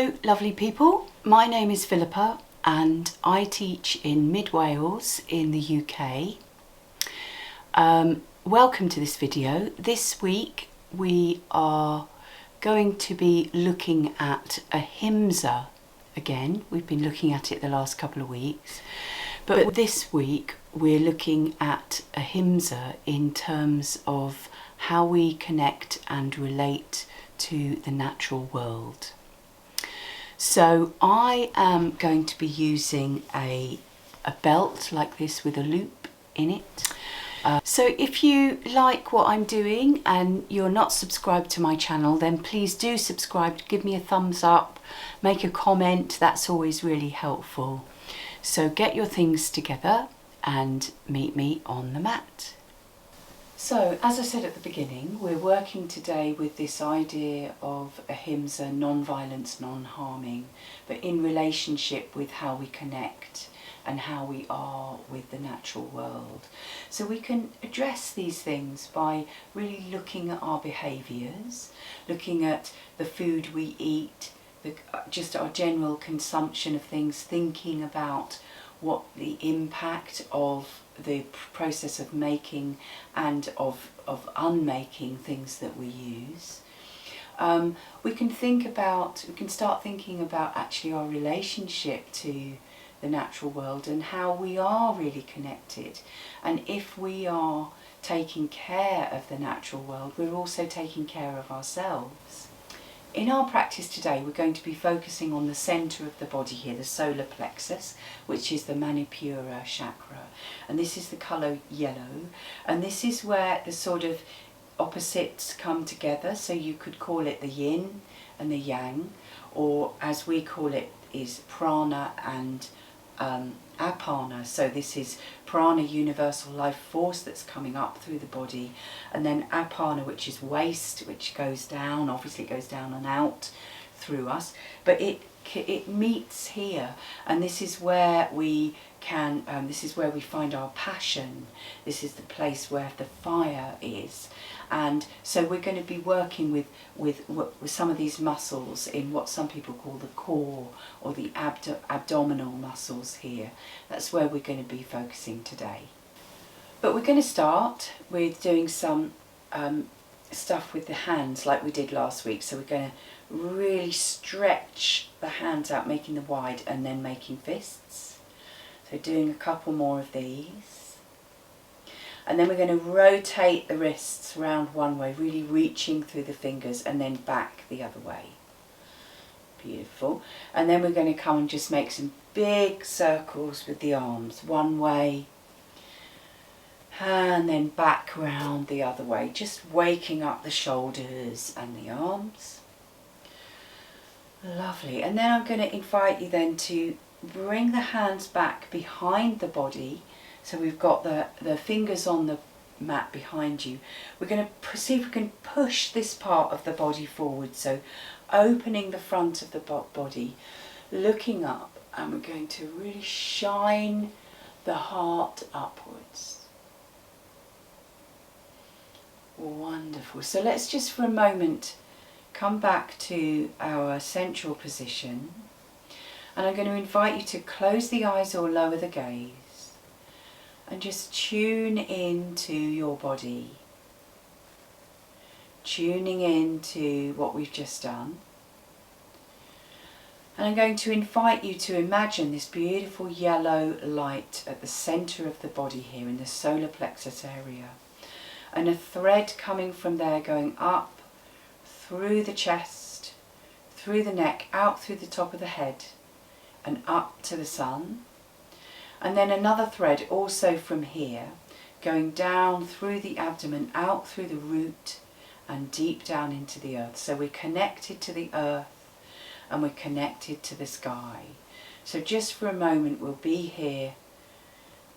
Hello lovely people, my name is Philippa and I teach in Mid Wales in the UK. Welcome to this video. This week we are going to be looking at Ahimsa again. We've been looking at it the last couple of weeks, but this week we're looking at Ahimsa in terms of how we connect and relate to the natural world. So I am going to be using a belt like this with a loop in it. So if you like what I'm doing and you're not subscribed to my channel, then please do subscribe, give me a thumbs up, make a comment, that's always really helpful. So get your things together and meet me on the mat. So, as I said at the beginning, we're working today with this idea of Ahimsa, non-violence, non-harming, but in relationship with how we connect and how we are with the natural world. So we can address these things by really looking at our behaviours, looking at the food we eat, just our general consumption of things, thinking about what the impact of the process of making and of unmaking things that we use. We can start thinking about actually our relationship to the natural world and how we are really connected. And if we are taking care of the natural world, we're also taking care of ourselves. In our practice today, we're going to be focusing on the centre of the body here, the solar plexus, which is the Manipura chakra. And this is the colour yellow. And this is where the sort of opposites come together. So you could call it the yin and the yang, or as we call it is prana and apana. So this is prana, universal life force that's coming up through the body, and then apana, which is waste, which goes down. Obviously it goes down and out through us, but it meets here, and this is where we can this is where we find our passion. This is the place where the fire is. And so we're going to be working with some of these muscles in what some people call the core or the abdominal muscles here. That's where we're going to be focusing today. But we're going to start with doing some stuff with the hands like we did last week. So we're going to really stretch the hands out, making them wide and then making fists. So doing a couple more of these. And then we're going to rotate the wrists round one way, really reaching through the fingers and then back the other way. Beautiful. And then we're going to come and just make some big circles with the arms, one way and then back round the other way, just waking up the shoulders and the arms. Lovely. And then I'm going to invite you then to bring the hands back behind the body. So we've got the fingers on the mat behind you. We're going to see if we can push this part of the body forward. So opening the front of the body, looking up, and we're going to really shine the heart upwards. Wonderful. So let's just for a moment come back to our central position. And I'm going to invite you to close the eyes or lower the gaze. And just tune into your body, tuning into what we've just done. And I'm going to invite you to imagine this beautiful yellow light at the centre of the body here in the solar plexus area. And a thread coming from there going up through the chest, through the neck, out through the top of the head and up to the sun. And then another thread also from here, going down through the abdomen, out through the root and deep down into the earth. So we're connected to the earth and we're connected to the sky. So just for a moment we'll be here,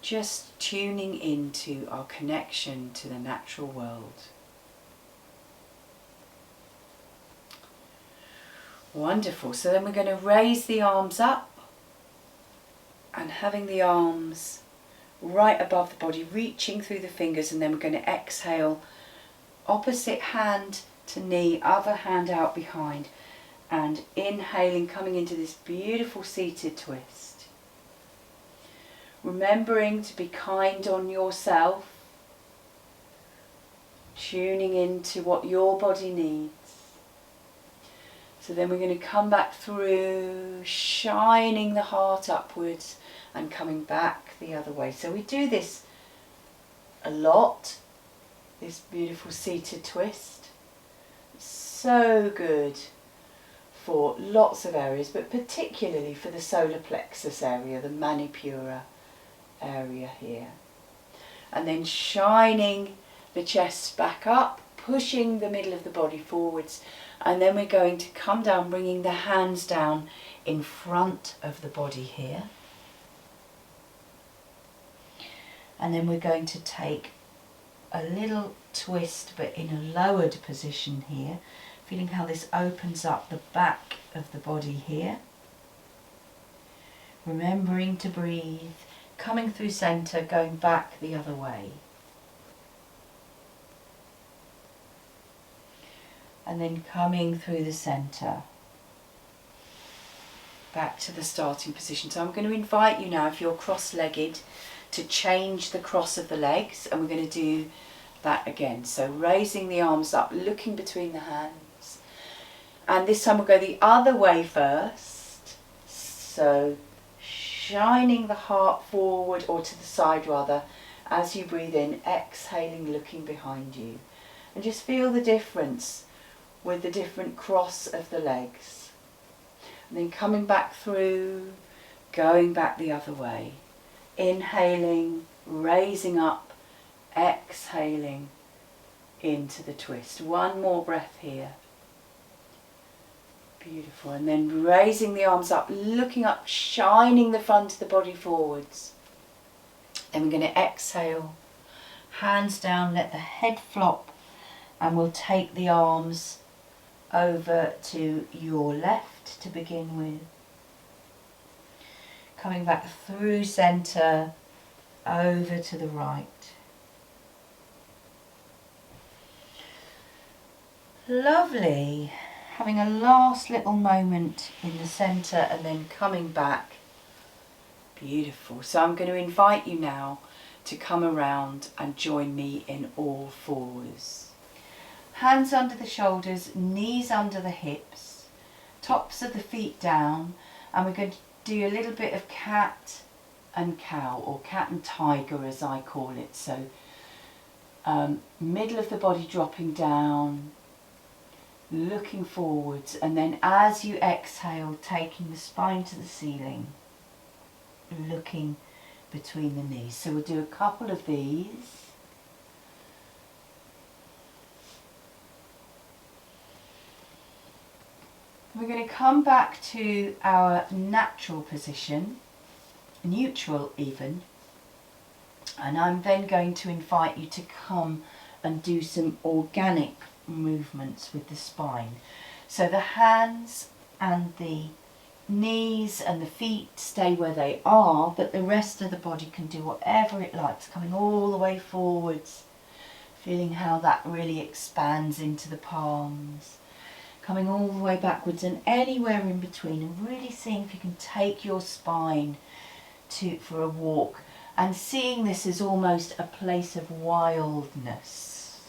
just tuning into our connection to the natural world. Wonderful. So then we're going to raise the arms up. And having the arms right above the body, reaching through the fingers, and then we're going to exhale, opposite hand to knee, other hand out behind, And inhaling, coming into this beautiful seated twist. Remembering to be kind on yourself. Tuning into what your body needs. So then we're going to come back through, shining the heart upwards and coming back the other way. So we do this a lot, this beautiful seated twist. It's so good for lots of areas, but particularly for the solar plexus area, the manipura area here. And then shining the chest back up, pushing the middle of the body forwards, and then we're going to come down, bringing the hands down in front of the body here. And then we're going to take a little twist, but in a lowered position here, feeling how this opens up the back of the body here. Remembering to breathe, coming through centre, going back the other way. And then coming through the centre, back to the starting position. So I'm going to invite you now, if you're cross-legged, to change the cross of the legs, and we're going to do that again. So raising the arms up, looking between the hands, and this time we'll go the other way first. So shining the heart forward, or to the side rather, as you breathe in, exhaling, looking behind you, and just feel the difference with the different cross of the legs. And then coming back through, going back the other way. Inhaling, raising up, exhaling into the twist. One more breath here. Beautiful. And then raising the arms up, looking up, shining the front of the body forwards. Then we're going to exhale, hands down, let the head flop, and we'll take the arms over to your left to begin with. Coming back through centre, over to the right. Lovely. Having a last little moment in the centre and then coming back. Beautiful. So I'm going to invite you now to come around and join me in all fours. Hands under the shoulders, knees under the hips, tops of the feet down, and we're going to do a little bit of cat and cow, or cat and tiger as I call it. So middle of the body dropping down, looking forwards, and then as you exhale, taking the spine to the ceiling, looking between the knees. So we'll do a couple of these. We're going to come back to our natural position, neutral even, and I'm then going to invite you to come and do some organic movements with the spine. So the hands and the knees and the feet stay where they are, but the rest of the body can do whatever it likes, coming all the way forwards, feeling how that really expands into the palms, coming all the way backwards and anywhere in between, and really seeing if you can take your spine for a walk, and seeing this as almost a place of wildness,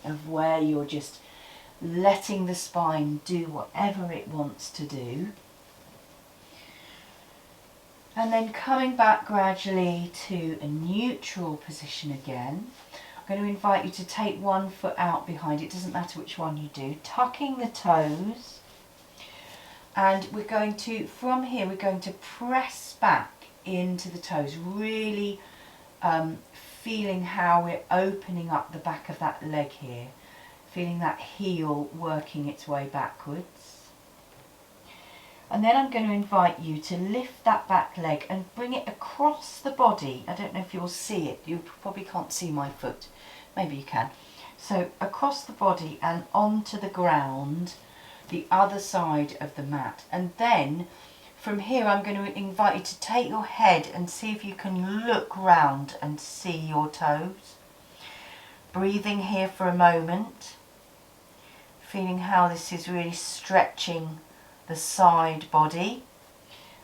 of where you're just letting the spine do whatever it wants to do. And then coming back gradually to a neutral position again. I'm going to invite you to take one foot out behind, it doesn't matter which one you do, tucking the toes, and we're going to, from here, we're going to press back into the toes, really feeling how we're opening up the back of that leg here, feeling that heel working its way backwards. And then I'm going to invite you to lift that back leg and bring it across the body. I don't know if you'll see it, you probably can't see my foot, maybe you can. So across the body and onto the ground, the other side of the mat. And then from here I'm going to invite you to take your head and see if you can look round and see your toes. Breathing here for a moment, feeling how this is really stretching the side body.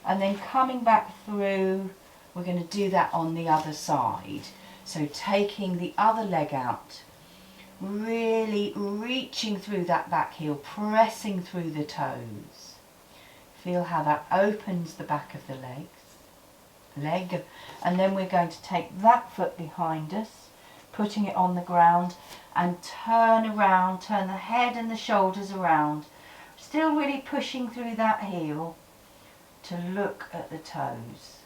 And then coming back through, we're going to do that on the other side. So taking the other leg out, really reaching through that back heel, pressing through the toes. Feel how that opens the back of the leg. And then we're going to take that foot behind us, putting it on the ground, and turn around, turn the head and the shoulders around, still really pushing through that heel to look at the toes.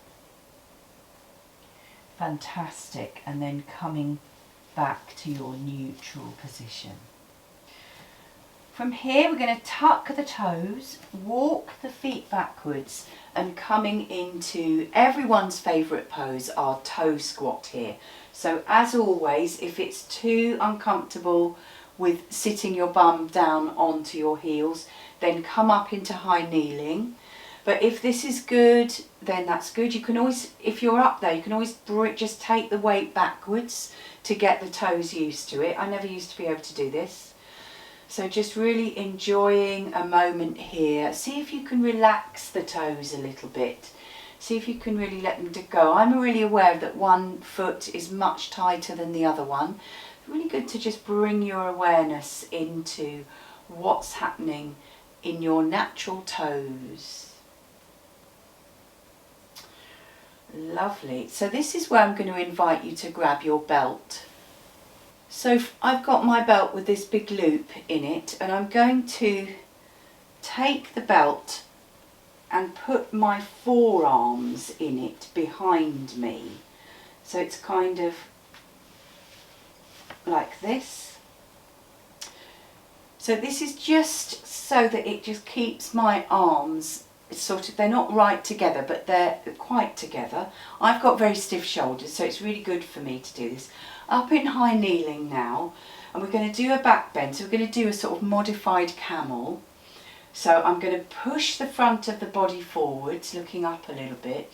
Fantastic. And then coming back to your neutral position. From here we're going to tuck the toes, walk the feet backwards, and coming into everyone's favourite pose, our toe squat here. So as always, if it's too uncomfortable with sitting your bum down onto your heels, then come up into high kneeling. But if this is good, then that's good. You can always, if you're up there, you can always just take the weight backwards to get the toes used to it. I never used to be able to do this. So just really enjoying a moment here. See if you can relax the toes a little bit. See if you can really let them go. I'm really aware that one foot is much tighter than the other one. It's really good to just bring your awareness into what's happening in your natural toes. Lovely. So this is where I'm going to invite you to grab your belt. So I've got my belt with this big loop in it, and I'm going to take the belt and put my forearms in it behind me. So it's kind of like this. So this is just so that it just keeps my arms sort of, they're not right together, but they're quite together. I've got very stiff shoulders, so it's really good for me to do this. Up in high kneeling now, and we're going to do a back bend. So we're going to do a sort of modified camel. So I'm going to push the front of the body forwards, looking up a little bit.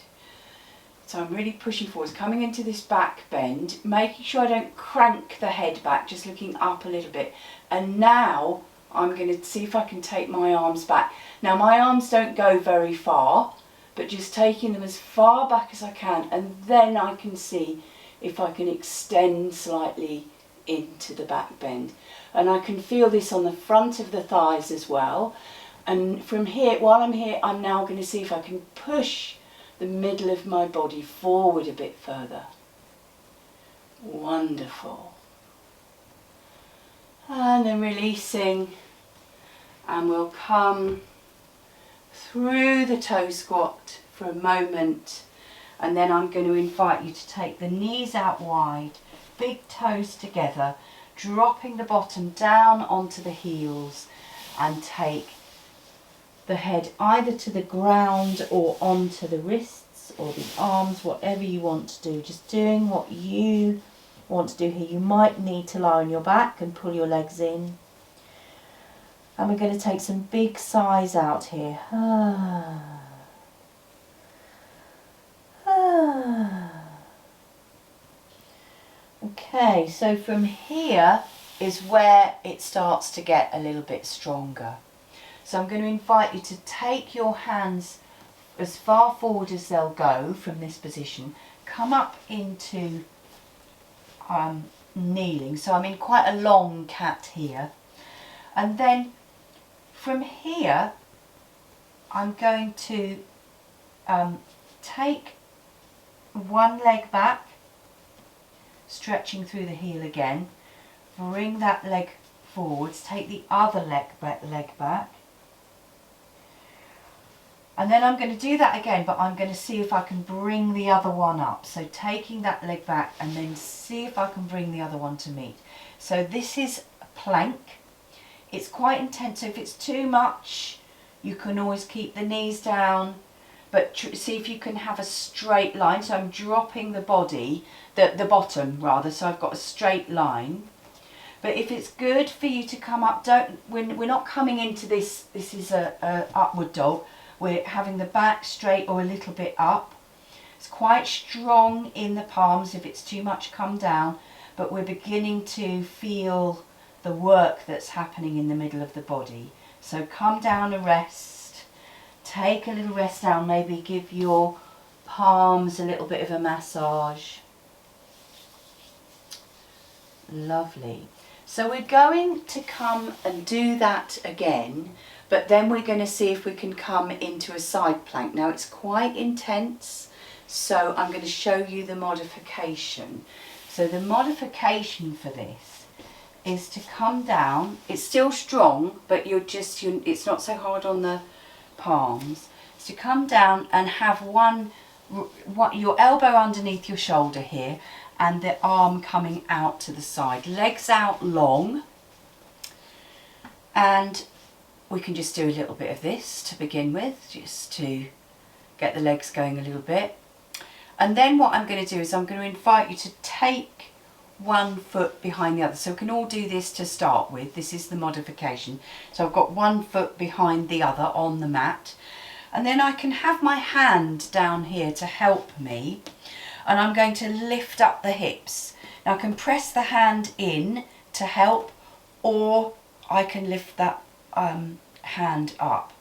So I'm really pushing forwards, coming into this back bend, making sure I don't crank the head back, just looking up a little bit. And now I'm going to see if I can take my arms back. Now my arms don't go very far, but just taking them as far back as I can, and then I can see if I can extend slightly into the back bend. And I can feel this on the front of the thighs as well. And from here, while I'm here, I'm now going to see if I can push the middle of my body forward a bit further. Wonderful. And then releasing, and we'll come through the toe squat for a moment, and then I'm going to invite you to take the knees out wide, big toes together, dropping the bottom down onto the heels, and take the head either to the ground or onto the wrists or the arms, whatever you want to do. Just doing what you want to do here. You might need to lie on your back and pull your legs in. And we're going to take some big sighs out here. Okay, so from here is where it starts to get a little bit stronger. So I'm going to invite you to take your hands as far forward as they'll go from this position. Come up into kneeling. So I'm in quite a long cat here. And then from here, I'm going to take one leg back, stretching through the heel again. Bring that leg forwards. Take the other leg back. And then I'm going to do that again, but I'm going to see if I can bring the other one up. So taking that leg back and then see if I can bring the other one to meet. So this is a plank. It's quite intense, so if it's too much, you can always keep the knees down, but see if you can have a straight line. So I'm dropping the body, the bottom rather, so I've got a straight line. But if it's good for you to come up, we're not coming into this is a upward dog. We're having the back straight or a little bit up. It's quite strong in the palms. If it's too much, come down. But we're beginning to feel the work that's happening in the middle of the body. So come down and rest. Take a little rest down, maybe give your palms a little bit of a massage. Lovely. So we're going to come and do that again, but then we're going to see if we can come into a side plank. Now it's quite intense, so I'm going to show you the modification. So the modification for this is to come down. It's still strong, but it's not so hard on the palms. It's to come down and have your elbow underneath your shoulder here, and the arm coming out to the side, legs out long. And we can just do a little bit of this to begin with, just to get the legs going a little bit. And then what I'm going to do is I'm going to invite you to take one foot behind the other. So we can all do this to start with. This is the modification. So I've got one foot behind the other on the mat. And then I can have my hand down here to help me. And I'm going to lift up the hips. Now I can press the hand in to help, or I can lift that hand up.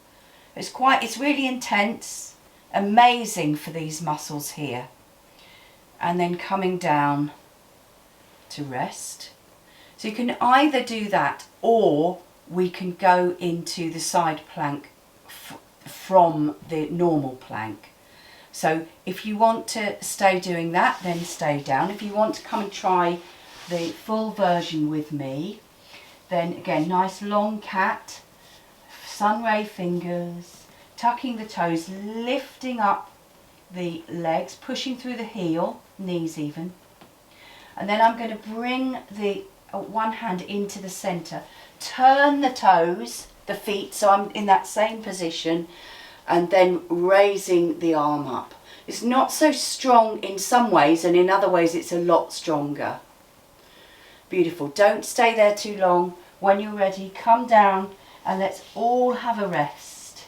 It's really intense, amazing for these muscles here. And then coming down to rest. So you can either do that, or we can go into the side plank from the normal plank. So if you want to stay doing that, then stay down. If you want to come and try the full version with me, then again, nice long cat, sun ray fingers, tucking the toes, lifting up the legs, pushing through the heel, knees even. And then I'm going to bring the one hand into the center, turn the toes, the feet, so I'm in that same position, and then raising the arm up. It's not so strong in some ways, and in other ways it's a lot stronger. Beautiful. Don't stay there too long. When you're ready, come down and let's all have a rest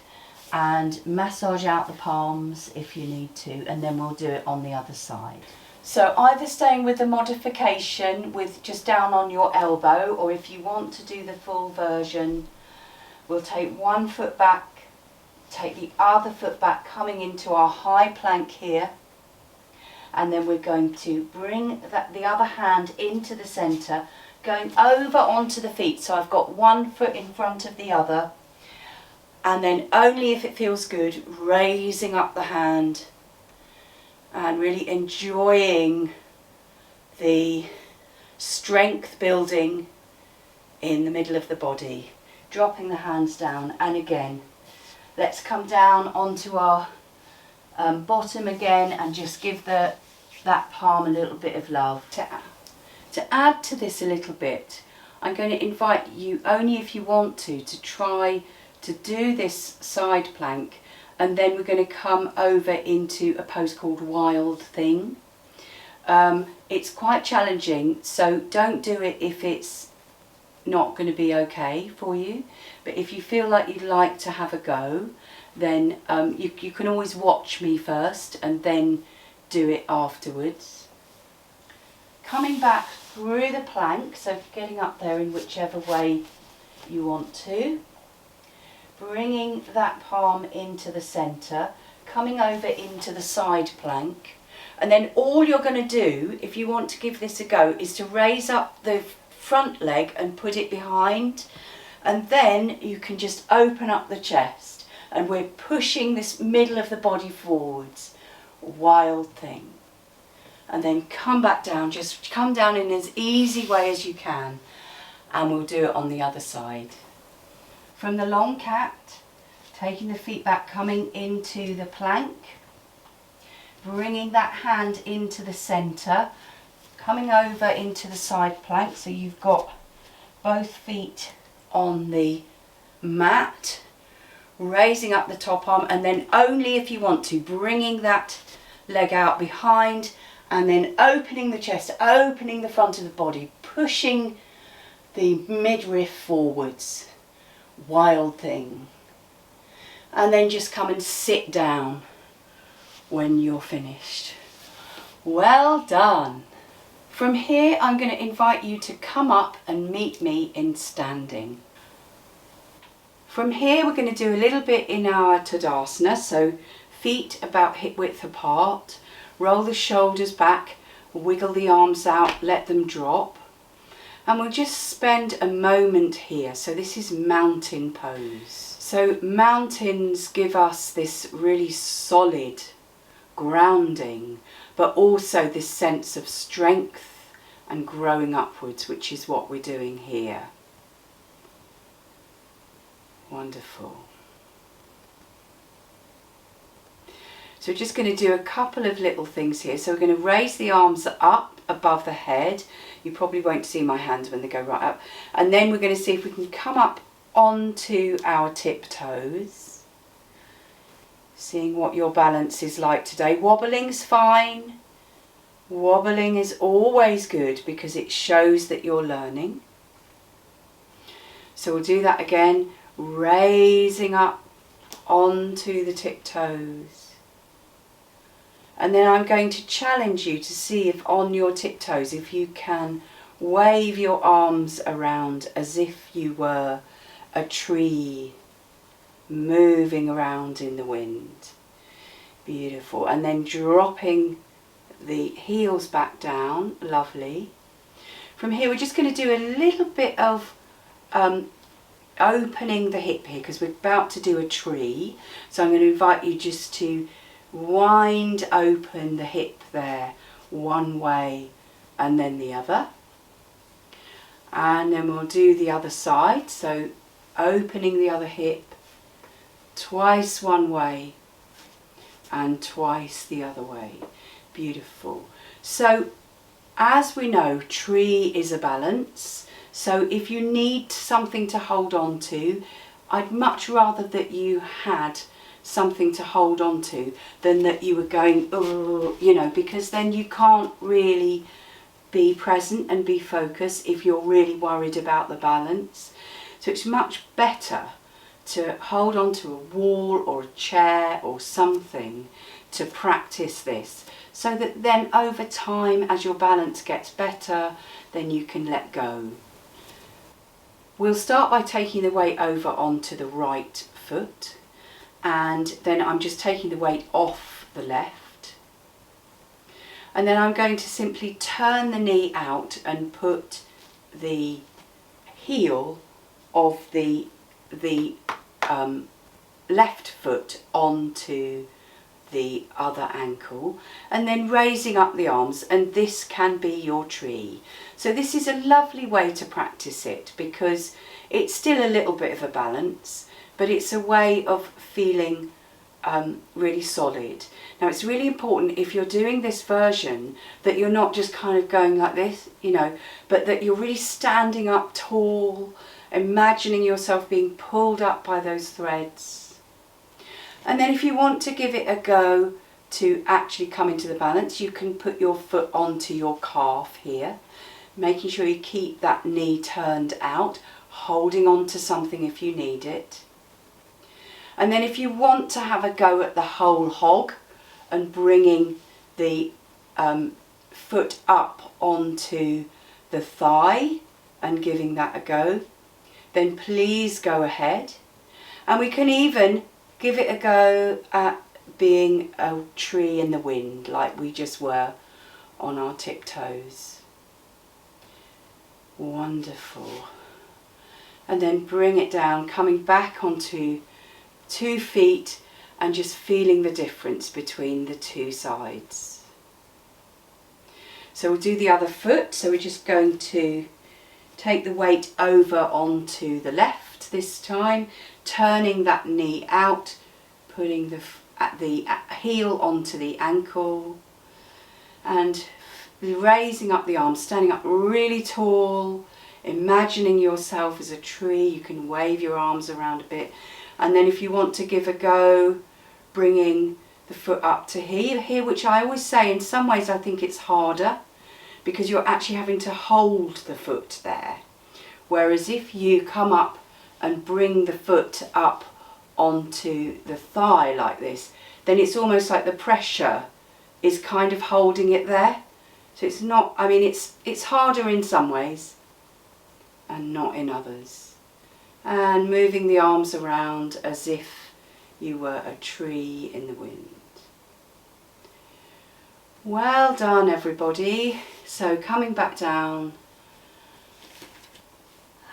and massage out the palms if you need to, and then we'll do it on the other side. So either staying with the modification with just down on your elbow, or if you want to do the full version, we'll take one foot back, take the other foot back, coming into our high plank here, and then we're going to bring the other hand into the center, going over onto the feet. So I've got one foot in front of the other, and then only if it feels good, raising up the hand and really enjoying the strength building in the middle of the body. Dropping the hands down, and again, let's come down onto our bottom again and just give that palm a little bit of love. To add to this a little bit, I'm going to invite you, only if you want to try to do this side plank, and then we're going to come over into a pose called Wild Thing. It's quite challenging, so don't do it if it's not going to be okay for you. But if you feel like you'd like to have a go, then you can always watch me first and then do it afterwards. Coming back through the plank, so getting up there in whichever way you want to. Bringing that palm into the centre, coming over into the side plank. And then all you're going to do, if you want to give this a go, is to raise up the front leg and put it behind. And then you can just open up the chest. And we're pushing this middle of the body forwards. Wild Thing. And then come back down, just come down in as easy way as you can. And we'll do it on the other side. From the long cat, taking the feet back, coming into the plank, bringing that hand into the centre, coming over into the side plank, so you've got both feet on the mat, raising up the top arm, and then only if you want to, bringing that leg out behind, and then opening the chest, opening the front of the body, pushing the midriff forwards. Wild Thing. And then just come and sit down when you're finished. Well done. From here, I'm going to invite you to come up and meet me in standing. From here, we're going to do a little bit in our Tadasana, so feet about hip width apart, roll the shoulders back, wiggle the arms out, let them drop. And we'll just spend a moment here. So this is mountain pose. So mountains give us this really solid grounding, but also this sense of strength and growing upwards, which is what we're doing here. Wonderful. So we're just going to do a couple of little things here. So we're going to raise the arms up above the head. You probably won't see my hands when they go right up. And then we're going to see if we can come up onto our tiptoes. Seeing what your balance is like today. Wobbling's fine. Wobbling is always good because it shows that you're learning. So we'll do that again, raising up onto the tiptoes. And then I'm going to challenge you to see if on your tiptoes, if you can wave your arms around as if you were a tree moving around in the wind. Beautiful. And then dropping the heels back down. Lovely. From here, we're just going to do a little bit of opening the hip here because we're about to do a tree. So I'm going to invite you just to wind open the hip there one way and then the other. And then we'll do the other side. So opening the other hip, twice one way and twice the other way. Beautiful. So as we know, tree is a balance. So if you need something to hold on to, I'd much rather that you had something to hold on to than that you were going, oh, you know, because then you can't really be present and be focused if you're really worried about the balance. So it's much better to hold on to a wall or a chair or something to practice this, so that then over time, as your balance gets better, then you can let go. We'll start by taking the weight over onto the right foot, and then I'm just taking the weight off the left. And then I'm going to simply turn the knee out and put the heel of the left foot onto the other ankle, and then raising up the arms, and this can be your tree. So this is a lovely way to practice it because it's still a little bit of a balance, but it's a way of feeling really solid. Now it's really important if you're doing this version that you're not just kind of going like this, you know, but that you're really standing up tall, imagining yourself being pulled up by those threads. And then if you want to give it a go to actually come into the balance, you can put your foot onto your calf here, making sure you keep that knee turned out, holding on to something if you need it. And then if you want to have a go at the whole hog and bringing the foot up onto the thigh and giving that a go, then please go ahead. And we can even give it a go at being a tree in the wind like we just were on our tiptoes. Wonderful. And then bring it down, coming back onto 2 feet and just feeling the difference between the two sides. So we'll do the other foot. So we're just going to take the weight over onto the left this time, turning that knee out, putting the heel onto the ankle, and raising up the arms, standing up really tall, imagining yourself as a tree. You can wave your arms around a bit, and then if you want to give a go, bringing the foot up to here, which I always say in some ways I think it's harder because you're actually having to hold the foot there, whereas if you come up and bring the foot up onto the thigh like this, then it's almost like the pressure is kind of holding it there. So it's not, I mean, it's harder in some ways and not in others. And moving the arms around as if you were a tree in the wind. Well done, everybody. So coming back down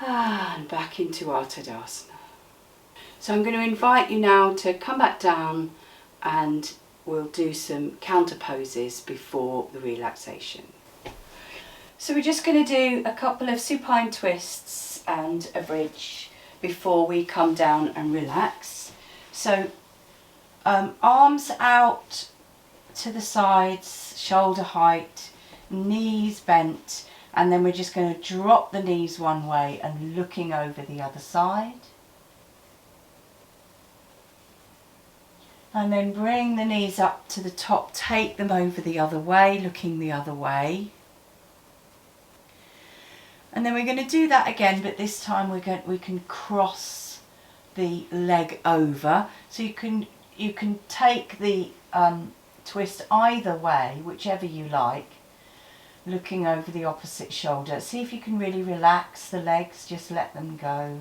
and back into our Tadasana. So I'm going to invite you now to come back down and we'll do some counter poses before the relaxation. So we're just going to do a couple of supine twists and a bridge before we come down and relax. So arms out to the sides, shoulder height, knees bent, and then we're just going to drop the knees one way and looking over the other side. And then bring the knees up to the top, take them over the other way, looking the other way. And then we're going to do that again, but this time we can cross the leg over. So you can take the twist either way, whichever you like, looking over the opposite shoulder. See if you can really relax the legs, just let them go.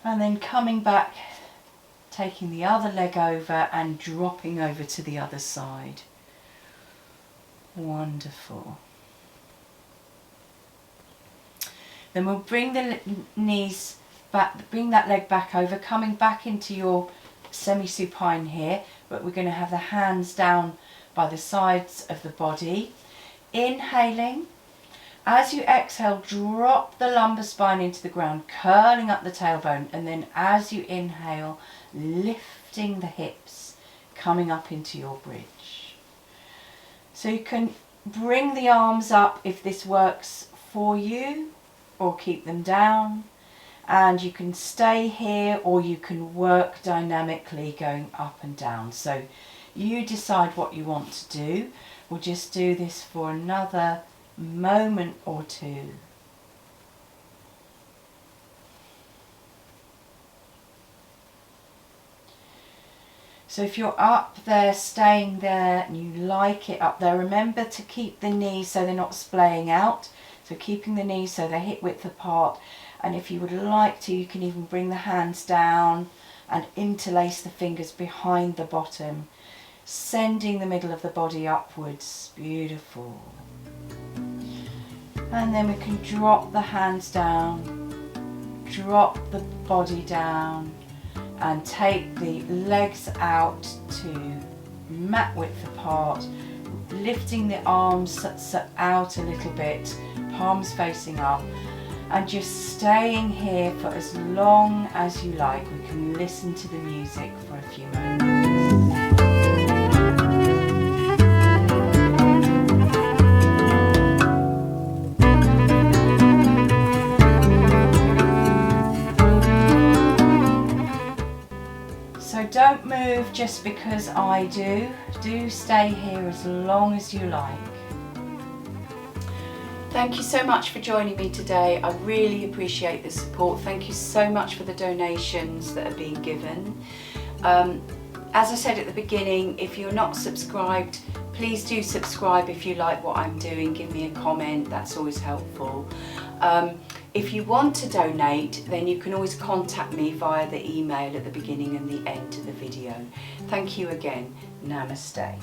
And then coming back, taking the other leg over and dropping over to the other side. Wonderful. Then we'll bring the knees back, bring that leg back over, coming back into your semi-supine here, but we're going to have the hands down by the sides of the body. Inhaling. As you exhale, drop the lumbar spine into the ground, curling up the tailbone, and then as you inhale, lifting the hips, coming up into your bridge. So you can bring the arms up if this works for you, or keep them down, and you can stay here or you can work dynamically going up and down. So you decide what you want to do. We'll just do this for another moment or two. So if you're up there, staying there, and you like it up there, remember to keep the knees so they're not splaying out. So keeping the knees so they're hip width apart. And if you would like to, you can even bring the hands down and interlace the fingers behind the bottom, sending the middle of the body upwards. Beautiful. And then we can drop the hands down, drop the body down, and take the legs out to mat width apart, lifting the arms out a little bit, palms facing up, and just staying here for as long as you like. We can listen to the music for a few moments. So don't move just because I do. Do stay here as long as you like. Thank you so much for joining me today. I really appreciate the support. Thank you so much for the donations that are being given. As I said at the beginning, if you're not subscribed, please do subscribe if you like what I'm doing. Give me a comment, that's always helpful. If you want to donate, then you can always contact me via the email at the beginning and the end of the video. Thank you again. Namaste.